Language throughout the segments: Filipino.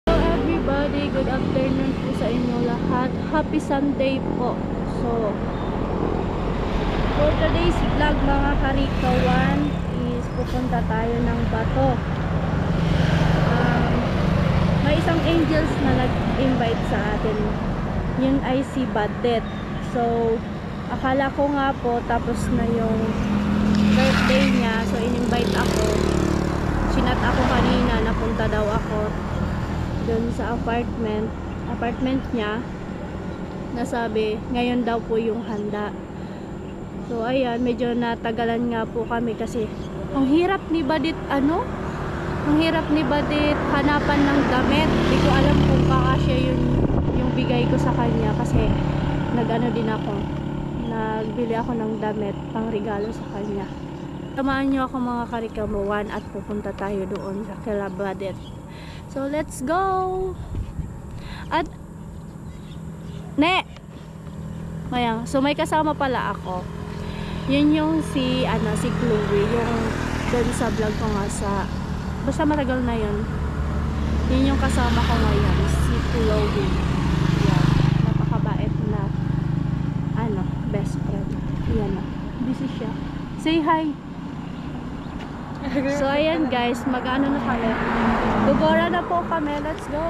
Everybody, good afternoon po sa inyo lahat. Happy Sunday po. So, for today's vlog mga karikawan is pupunta tayo ng Bato. May isang angels na nag-invite sa atin. Yun ay si Badet. So, akala ko nga po tapos na yung birthday niya. So, in-invite ako. Sinat ako kanina, napunta daw ako doon sa apartment niya. Nasabi, ngayon daw po yung handa. So, ayan, medyo natagalan nga po kami kasi ang hirap ni Badit, ang hirap ni Badit hanapan ng damit. Hindi ko alam kung kakasya yung bigay ko sa kanya kasi din ako. Nagbili ako ng damit pang regalo sa kanya. Samahan niyo ako mga karikamuan at pupunta tayo doon sa kila Badit. So, let's go! At, Ayan, so may kasama pala ako. Yun yung si Chloe, yung doon sa vlog ko nga basta matagal na yun. Yun yung kasama ko ngayon, si Chloe. Yan, napakabait na, best friend. Yan na, busy siya. Say hi! So ayan guys, mag-ano na kami. Gugora na po kami. Let's go.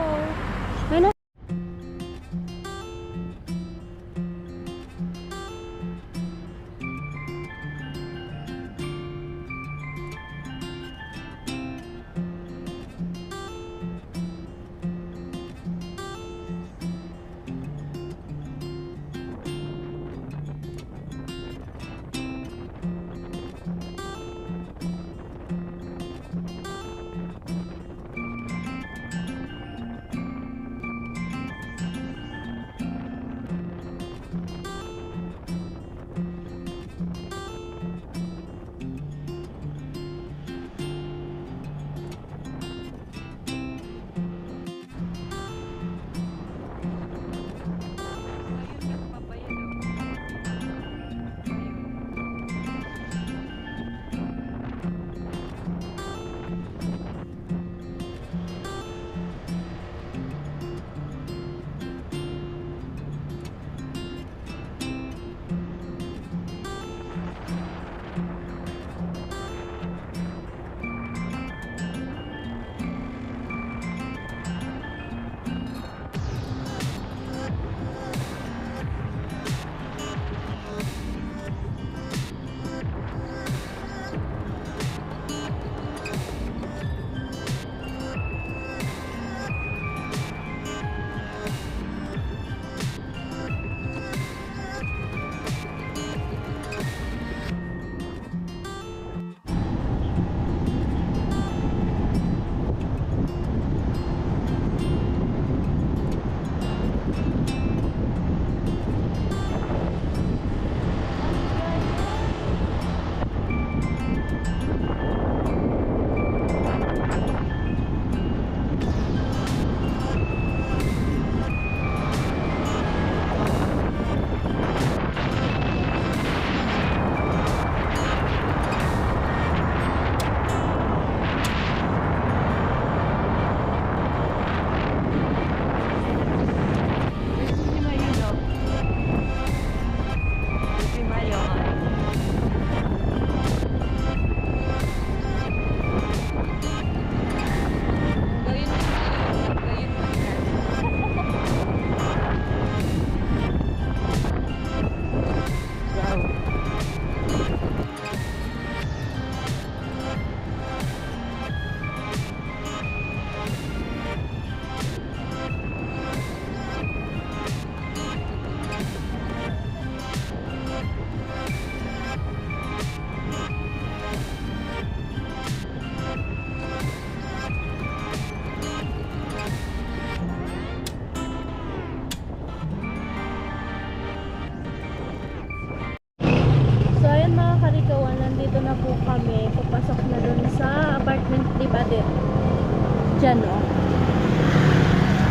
Diyan, oh.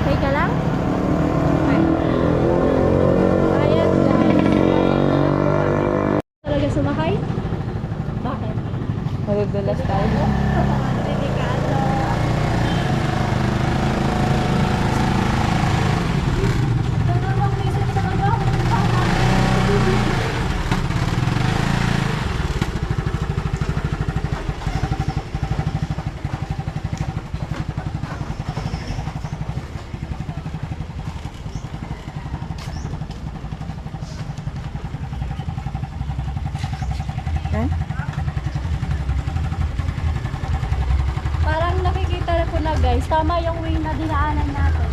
Okay ka lang? Okay. Ayan, guys. Talaga sumakay? madudulas tayo. Delikado. Parang nakikita ko na guys, tama yung way na dinaanan natin.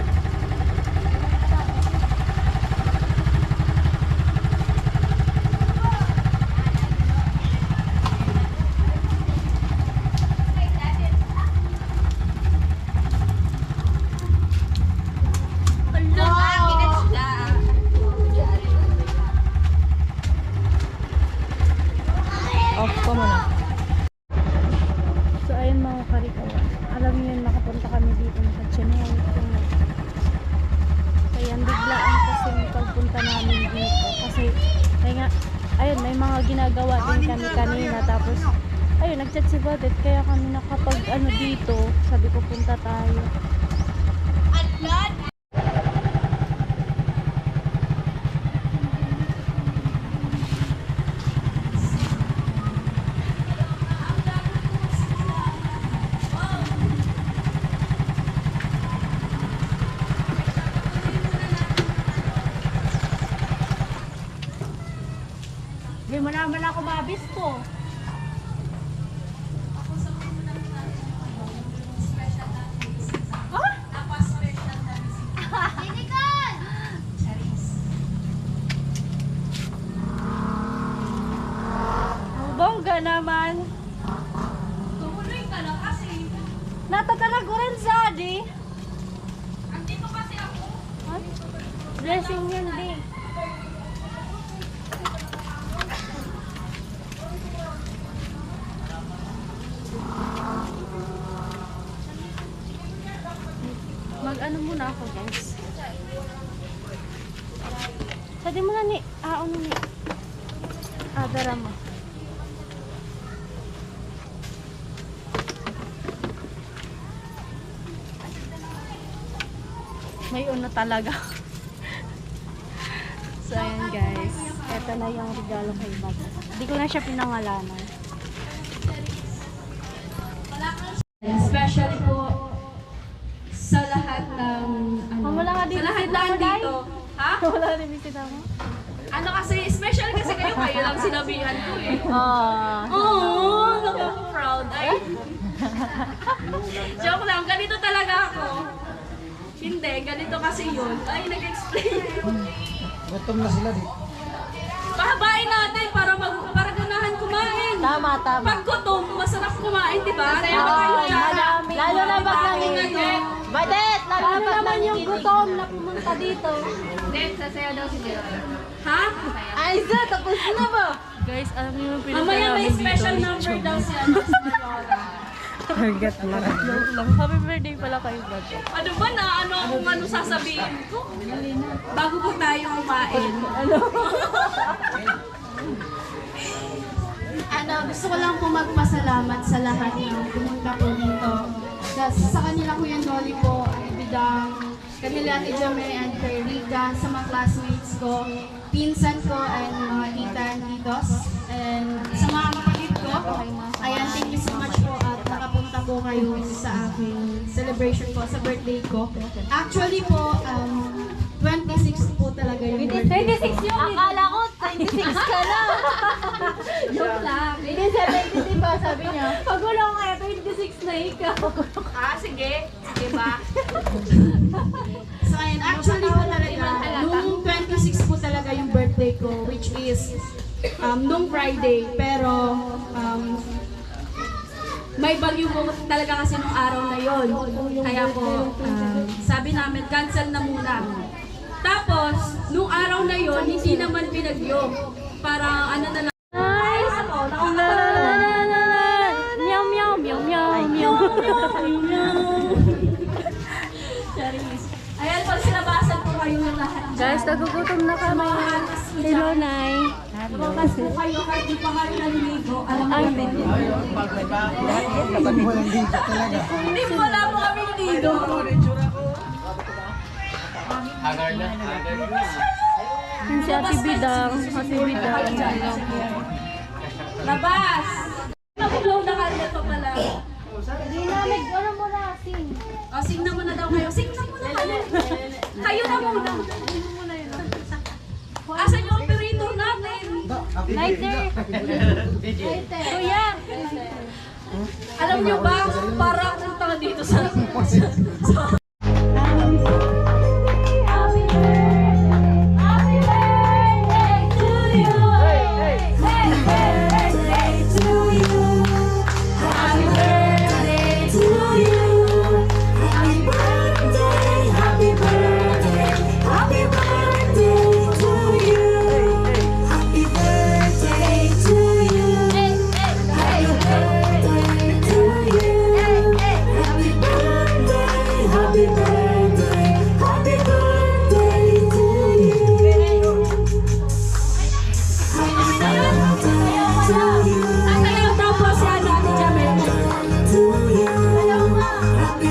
Off ko muna. So ayun mga karikawan, alam niyo yun, nakapunta kami dito sa Chennai. Kaya biglaan kasi yung pagpunta namin dito. Kasi kaya nga, ayun, may mga ginagawa din kami kanina. Tapos ayun, nag-chat si Badet. Kaya kami nakapag ano dito. Sabi ko punta tayo. Hindi mo naman ako mabisto. Ang bongga naman. Tumuloy ka na kasi. Natatalag ko rin sa di. Andito kasi ako. Blessing yun di. Mag-ano muna ako guys. Sabi mo na ni, ano ni, dara mo. May uno talaga. So ayan guys, ito na yung regalo kay Badet. Hindi ko na siya pinangalanan. Especially po sa lahat ng Wala nga din sa lahat bisita ng mo, Day. dito. Ha? Wala rin bisita mo? Ano kasi, especially kasi kayo lang sinabihan ko eh. Oh. Oo, nakaka-proud. Ay. Joke lang, ganito talaga ako. Hindi, ganito kasi yun. Ay, nag-explain. Gutom na sila dito. Pahabain natin para ganahan kumain. Tama, tama. Pag gutom, masarap kumain, di ba? Ay, Kaya lalo na pag nanginginom. Badet! Lalo na naman yung gutom na pumunta dito. Ha? Ay, tapos na ba? Guys, alam niyo yung Mamaya may special number daw si Mayola. Target na. Joke lang. Happy birthday pala kayo, Badet. Ano ba na? Ano sasabihin ko? Bago po tayo kumain. Gusto ko lang po magpasalamat sa lahat ng pumunta po dito. Sa kanila Kuya Noli po, bidang kanila Ate Jame and kay Rika, sa mga classmates ko, pinsan ko and mga tita and titos, and sa mga kapatid ko. Ayan, thank you so much po at nakapunta po kayo sa aking celebration po, sa birthday ko. Actually po, 26 po talaga yung birthday ko. 26 yun. Akala ko 26 ka na. Joke lang. Hindi 70 ba sabi niya? Pagulo ko kaya 26 na ikaw. Sige. Sige ba? So ayun, actually po talaga, nung 26 po talaga yung birthday ko, which is nung Friday, pero May bagyo po talaga kasi nung araw na yon. Kaya po, sabi namin, cancel na muna. Tapos, nung araw na yon, hindi naman binagyo. Parang ano na lang. Nice! Meow, meow, meow, meow, meow, meow. Charis. Ayan, pag sinabasan po kayo ng lahat. Guys, nagugutom na kami. Hello, Nay. Bukas po kayo kahit di pa kayo naliligo. Alam mo kami. Walang dito talaga. Hindi mo wala mo kami ligo. Yung si Ate Bidang. Ate Bidang. Labas! Mag-blow na kanya to pala. Hindi na, ano mo na, sing. O, sing na muna daw kayo. Sing na muna kayo. Kayo na muna. Asan yung operator natin? Lighter. Kuya. Alam nyo ba, para akong tanga dito sa... Sasayaw daw po si Ate Jamel.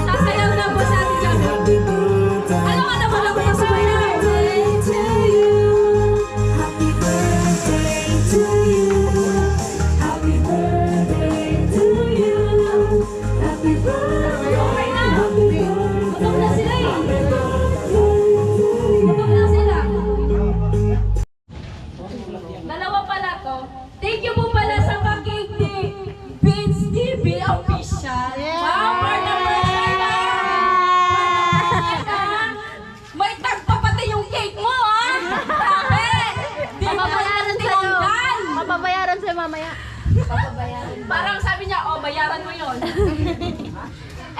Sasayaw daw po si Ate Jamel. Alam ka naman ako na sumayaw. Okay na. Gutom na sila eh. Gutom na sila. Dalawa pala to. Thank you po pala sa pag-cake ni Vince TV Official. Wow, for the first time na! May tagpa pati yung cake mo, ha? Sabi! Di mo Papabayaran sa'yo. tinanggal! Papabayaran sa'yo mamaya. Papabayaran. Parang sabi niya, oh, bayaran mo yun.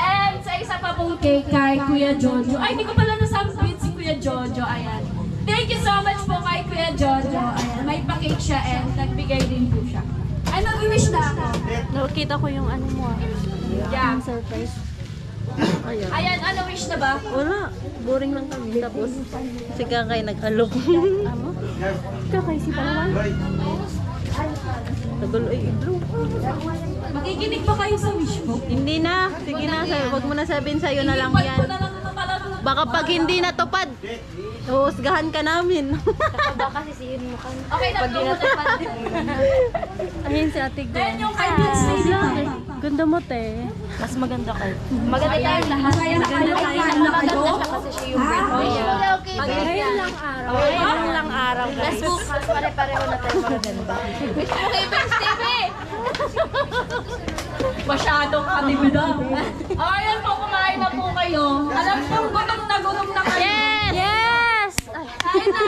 And sa isa pa pong cake kay Kuya Jojo. Ay, hindi ko pala nasambit si Kuya Jojo. Ayan. Thank you so much po kay Kuya Jojo. Ayan, may pa-cake siya and nagbigay din po siya. Ay, nag-wish na ako. Nakita ko yung ano mo. Yeah. Yung surprise. Ayun. Ayan, ano wish na ba? Wala. Boring lang kami. Tapos, si Kakay nag-alok. Ano? Kakay si Palawan? Tagal ay blue. Makikinig ba kayo sa wish ko? Hindi na. Sige na. Wag mo na sabihin sa'yo na lang Ilipat yan. ko na lang ito pala. Baka pag hindi natupad, huhusgahan ka namin. Baka sisihin mo kami. Okay na po. Ayun si Ate Gwen. Then yung kay Vince Lady pa. Ganda mo, te. Mas maganda ka. Maganda tayo lahat. Masaya na kayo. Kain na kayo. Kasi siya yung birthday niya. Okay. Ngayon lang araw. Ngayon lang araw, guys. Let's book. Pare-pareho na tayo maganda. Okay, Vince TV! Masyadong katibidan. Ayan po, kumain na po kayo. Alam po, gutom na kayo. Yes! Yes! Kain na!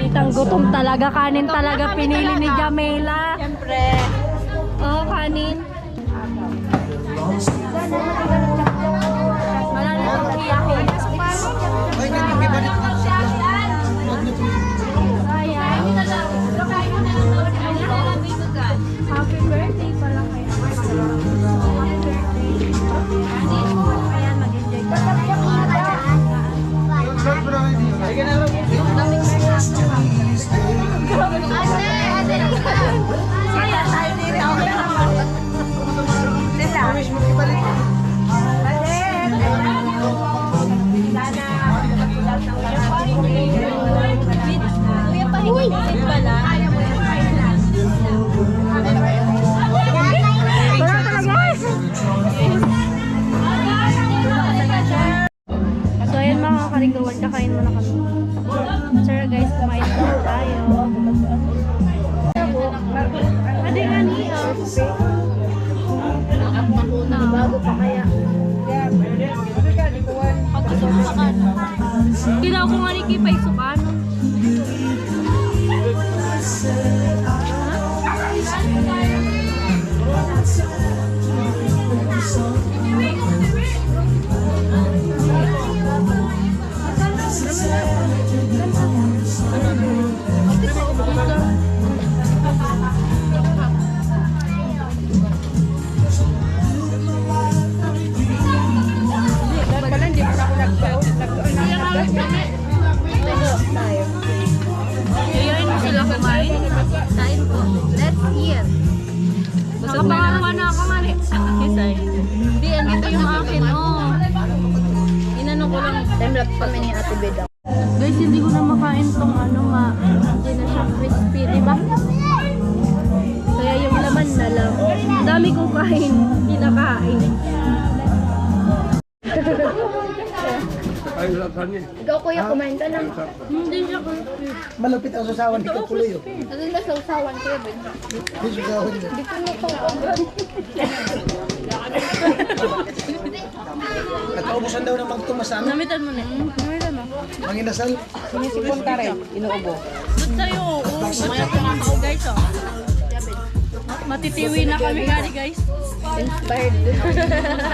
Kitang gutom talaga. Kanin talaga pinili ni Jamela. Siyempre. Oo, kanin. Wala na itong iyakin. Ay, ganyan ba nito? Happy birthday pala kayo. Ayan, mag-enjoy ka. Ay, ganyan. Wish mo ibalik. Kuya, pahingi pala. Wala talaga. So ayun mga kariguan, kakain muna kami. Sir guys, kumain na tayo. Adi nga niya. Bago pa kaya. Ginaw ko nga ni Kipay Sukano. Wala, hindi pa ako nag-out. tayo. Yayain mo sila kumain. Kain po. Let's eat. Nakapangalawa na ako nga ni. Kisay. Hindi, andito yung akin. Oh. Inano ko lang. Timelapse kami ni Ate Beda. Guys, hindi ko na makain tong ano hindi na siya crispy, di ba? Kaya yung laman na lang. Ang dami kong kain, hindi nakain. Ikaw kuya, kumain ka lang. Hindi siya crispy. Malupit ang susawan dito tuloy. Oh. Ano na sa usawan kuya, Ben? Yung susawan niya. Hindi ko na ito. Nagkaubusan daw ng magtumasano. Namitan mo na. Namitan mo. Manginasal. Ba't sa'yo? Ba't sa'yo kumakao guys oh. Matitiwi na kami gani guys. Inspired.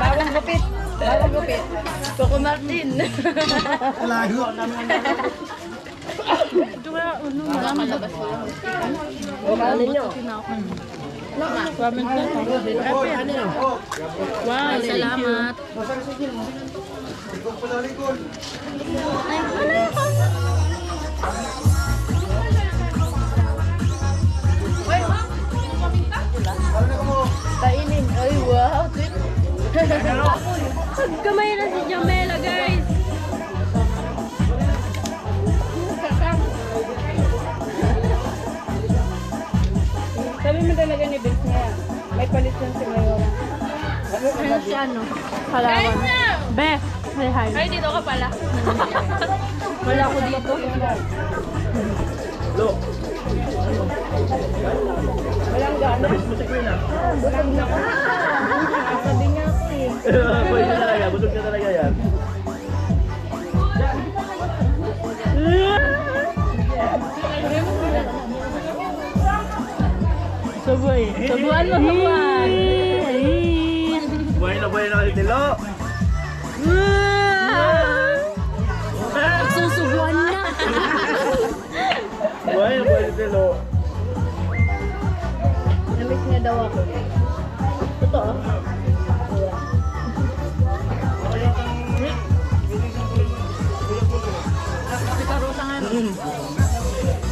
Bawang gupit. Bawang gupit. Coco Martin. Lago. Ito kaya ano marami na ba? Ramen nyo. Ramen na. Wow, salamat. Kainin. Ay, wow. Kamay na si Jamela guys. Sabi mo talaga ni Beth niya, may palit yan si Mayora. Ano si ano? Kalawan. Beth, say hi. Ay, dito ka pala. Wala ako dito. Walang gana. Busog na ako. Sabi niya ako eh. Busog ka talaga yan. Sabay. Sabuan mo, sabuan. Buhay na kasi Tilo. Susubuan na. Buhay na Tilo. Namiss niya daw ako. Totoo?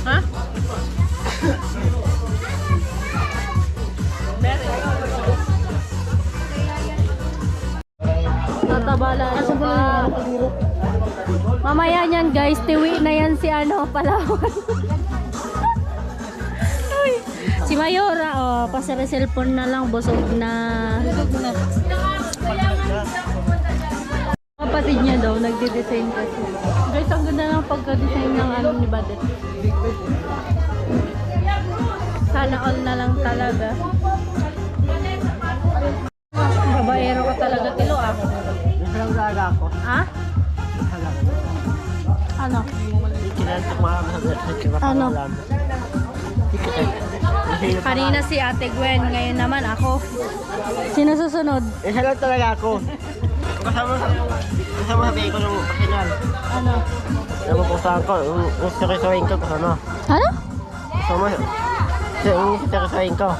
Ha? Tatabala na ba? Mamaya niyan guys, tiwi na yan si ano, Palawan. Uy, si Mayora, oh, pasara cellphone na lang, busog na. Kapatid niya daw, nagde-design kasi. Guys, ang ganda ng pagka-design ng ano ni Badet. Sana all na lang talaga. Babaero ka talaga, Tilo ah. Walang talaga ako. Ha? Ano? Kinantok mga Ano? Kanina si Ate Gwen, ngayon naman ako. Sino susunod? Isa lang talaga ako. Kasama sa ko ng pakinal. Ano? Napupusahan ko. Usirisoin ko kasama. Ano? Kasama. Usirisoin ko.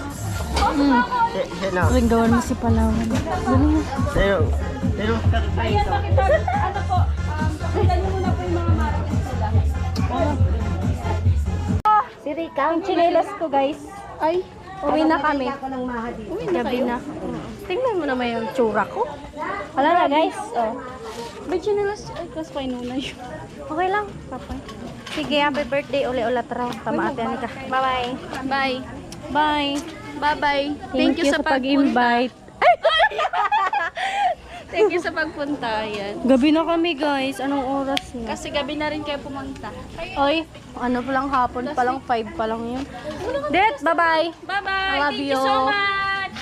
Sino? Ring gawan mo si Palawan. Galing mo. Sino? Usirisoin ko. Ano po? Pakita niyo muna po yung mga market sila. Si Rika. Ang chinelas ko guys. Ay, uwi na kami. Uwi Gabi na. Tingnan mo naman yung tsura ko. Wala na guys. Oh. May chinelas. Ay, kas pa inuna yun. Okay lang. Papay. Sige, happy birthday. Uli-ulat raw. Tama ate Anika. Bye-bye. Bye. Bye. Bye-bye. Thank you sa pag-invite. Thank you sa pagpunta. Yan. Gabi na kami guys. Anong oras na? Kasi gabi na rin kayo pumunta. Oy, ano pa lang hapon pa lang, 5 pa lang yun. Det, bye-bye. Bye-bye. I love Thank you you. so much.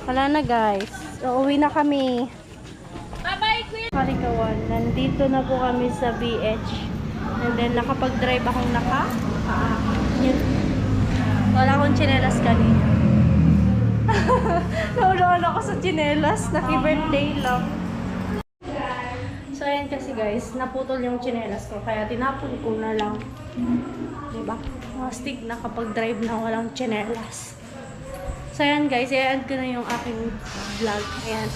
Wala na guys. Uuwi na kami. Bye-bye, Queen. Kalikawan, nandito na po kami sa BH. And then nakapag-drive akong yun. Wala akong tsinelas kanina. Naulaan ako sa tsinelas. Naki-birthday lang. So ayan kasi guys, naputol yung tsinelas ko. Kaya tinapon ko na lang. Diba? Mastig na kapag drive na walang tsinelas. So ayan guys, i-add ko na yung aking vlog. Ayan.